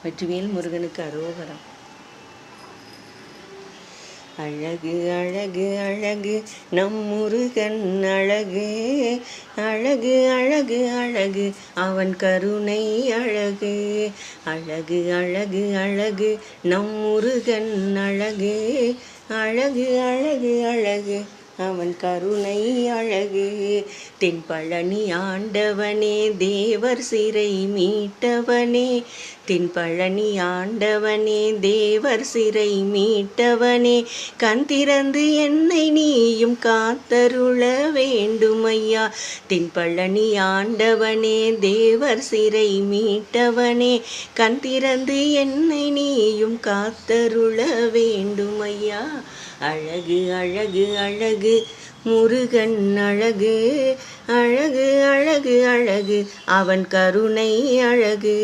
வெற்றிவேல் முருகனுக்கு அரோகரம். அழகு அழகு அழகு நம் முருகன் அழகு, அழகு அழகு அழகு அவன் கருணை அழகு, அழகு அழகு அழகு நம் முருகன் அழகு, அழகு அழகு அழகு அவன் கருணை அழகு. தென்பழனி ஆண்டவனே தேவர் சிறை மீட்டவனே, தென்பழனி ஆண்டவனே தேவர் சிறை மீட்டவனே, கண் திறந்து என்னை நீயும் காத்தருள வேண்டுமையா. தென்பழனி ஆண்டவனே தேவர் சிறை மீட்டவனே, கண் திறந்து என்னை நீயும் காத்தருள வேண்டுமையா. அழகு அழகு அழகு முருகன் அழகு, அழகு அழகு அழகு அவன் கருணை அழகு.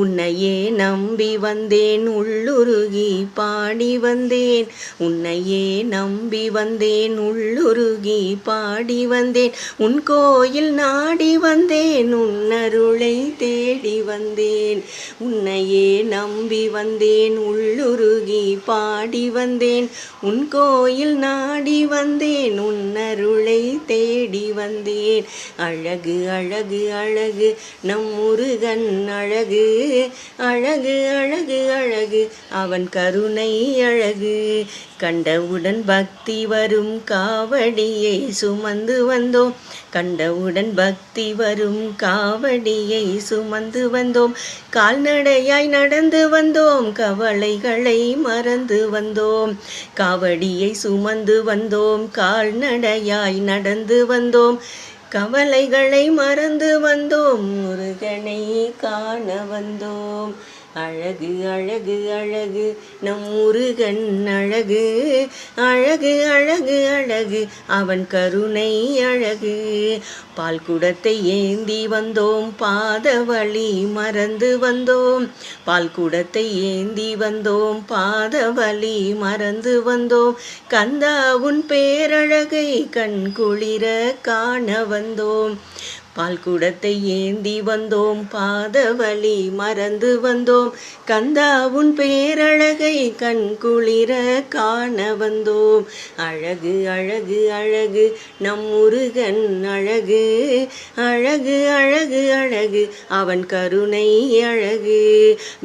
உன்னையே நம்பி வந்தேன் உள்ளுருகி பாடி வந்தேன், உன்னையே நம்பி வந்தேன் உள்ளுருகி பாடி வந்தேன், உன் கோயில் நாடி வந்தேன் உன்னருளை தேடி வந்தேன், உன்னையே நம்பி வந்தேன் உள்ளுருகி பாடி வந்தேன், உன் கோயில் நாடி வந்தேன் உன்னருளை தேடி வந்தேன். அழகு அழகு அழகு நம் முருகன் அழகு, அழகு அழகு அழகு அவன் கருணை அழகு. கண்டவுடன் பக்தி வரும் காவடியை சுமந்து வந்தோம், கண்டவுடன் பக்தி வரும் காவடியை சுமந்து வந்தோம், கால்நடையாய் நடந்து வந்தோம் கவலைகளை மறந்து வந்தோம், காவடியை சுமந்து வந்தோம் கால்நடையாய் நடந்து வந்தோம், கவலைகளை மறந்து வந்தோம் முருகனை காண வந்தோம். அழகு அழகு அழகு நம் முருகன் அழகு, அழகு அழகு அழகு அவன் கருணை அழகு. பால் குடத்தை ஏந்தி வந்தோம் பாதவழி மறந்து வந்தோம், பால் குடத்தை ஏந்தி வந்தோம் பாதவழி மறந்து வந்தோம், கந்தா உன் பேரழகை கண் குளிர காண வந்தோம், பால் குடத்தை ஏந்தி வந்தோம் பாதவழி மறந்து வந்தோம், கந்தா உன் பேரழகை கண் குளிர காண வந்தோம். அழகு அழகு அழகு நம் முருகன் அழகு, அழகு அழகு அழகு அவன் கருணை அழகு.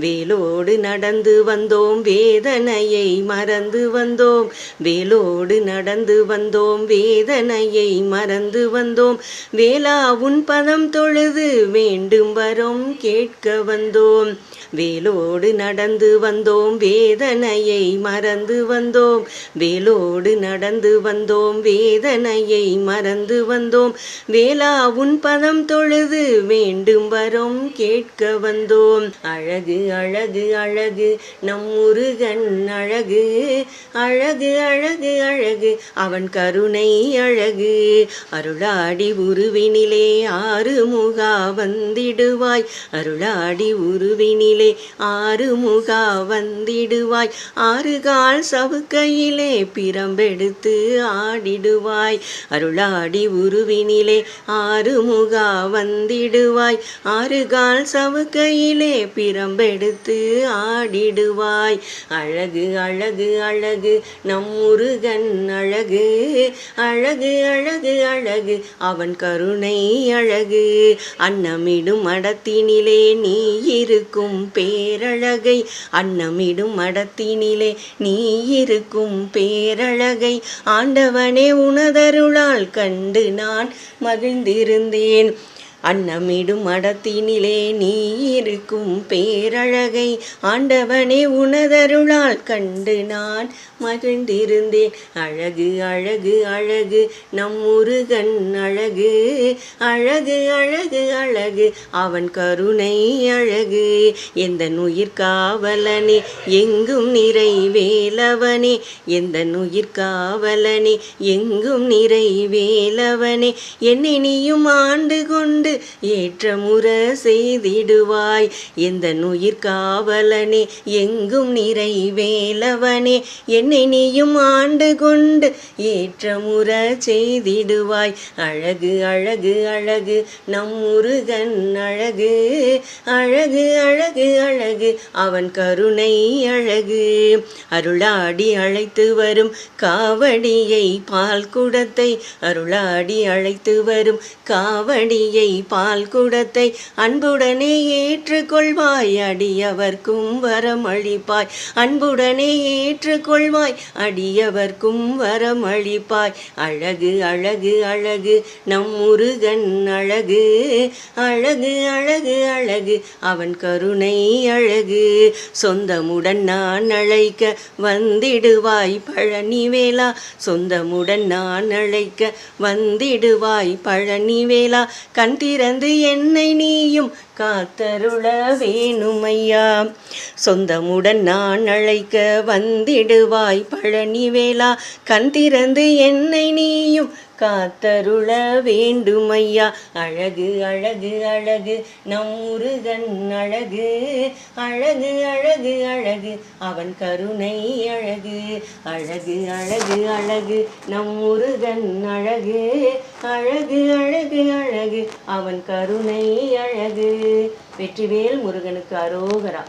வேலோடு நடந்து வந்தோம் வேதனையை மறந்து வந்தோம், வேலோடு நடந்து வந்தோம் வேதனையை மறந்து வந்தோம், வேலா உன் பதம் தொழுது வேண்டும் வரம் கேட்க வந்தோம், வேலோடு நடந்து வந்தோம் வேதனையை மறந்து வந்தோம், வேலோடு நடந்து வந்தோம் வேதனையை மறந்து வந்தோம், வேலா உன் பதம் தொழுது வேண்டும் வரம் கேட்க வந்தோம். அழகு அழகு அழகு நம் முருகன் அழகு, அழகு அழகு அழகு அவன் கருணை அழகு. அருளாடி உருவினிலே ஆறுமுகா வந்திடுவாய், அருளாடி உருவினிலே ஆறுமுகா வந்திடுவாய், ஆறுகால் சவுக்கையிலே பிரம்பெடுத்து ஆடிடுவாய், அருளாடி உருவினிலே ஆறுமுகா வந்திடுவாய், ஆறுகால் சவுக்கையிலே பிரம்பெடுத்து ஆடிடுவாய். அழகு அழகு அழகு நம் முருகன் அழகு, அழகு அழகு அழகு அவன் கருணை அழகு. அன்னமிடும் மடத்தினிலே நீ இருக்கும் பேரழகை, அன்னமிடும் மடத்தினிலே நீ இருக்கும் பேரழகை, ஆண்டவனே உனதருளால் கண்டு நான் மகிழ்ந்திருந்தேன், அன்னமிடும் மடத்தினிலே நீ இருக்கும் பேரழகை, ஆண்டவனே உனதருளால் கண்டு நான் மகிழ்ந்திருந்தேன். அழகு அழகு அழகு நம் முருகன் அழகு, அழகு அழகு அழகு அவன் கருணை அழகு. எந்த உயிர் காவலனே எங்கும் நிறை வேலவனே, எந்த உயிர் காவலனே எங்கும் நிறை வேலவனே, என்னை நீயும் ஆண்டு கொண்டு கொண்டு ஏற்றமுற செய்திடுவாய். எந்த உயிர் காவலனே எங்கும் நிறைவேலவனே, என்னை நீயும் ஆண்டு கொண்டு ஏற்றமுற செய்திடுவாய். அழகு அழகு அழகு நம் முருகன் அழகு, அழகு அழகு அழகு அவன் கருணை அழகு. அருளாடி அழைத்து வரும் காவடியை பால் குடத்தை, அருளாடி அழைத்து வரும் காவடியை பால் குடத்தை அன்புடனே ஏற்றுக்கொள்வாய். அடியவர்க்கும் வரமளிப்பாய், அன்புடனே ஏற்றுக்கொள்வாய். அடியவர்க்கும் வரமளிப்பாய். அழகு அழகு அழகு நம் முருகன் அழகு, அழகு அழகு அழகு அவன் கருணை அழகு. சொந்தமுடன் நான் அழைக்க வந்திடுவாய் பழனிவேலா, சொந்தமுடன் நான் அழைக்க வந்திடுவாய் பழனிவேலா. கண் திறந்து என்னை நீயும் காத்தருள வேணுமையா. சொந்தமுடன் நான் அழைக்க வந்திடுவாய் பழனிவேலா, கண் திறந்து என்னை நீயும் காத்தருள வேண்டுமையா. அழகு அழகு அழகு நம் முருகன் அழகு, அழகு அழகு அழகு அவன் கருணை அழகு. அழகு அழகு அழகு நம் முருகன் அழகு, அழகு அழகு அழகு அவன் கருணை அழகு. வெற்றிவேல் முருகனுக்கு அரோகரா.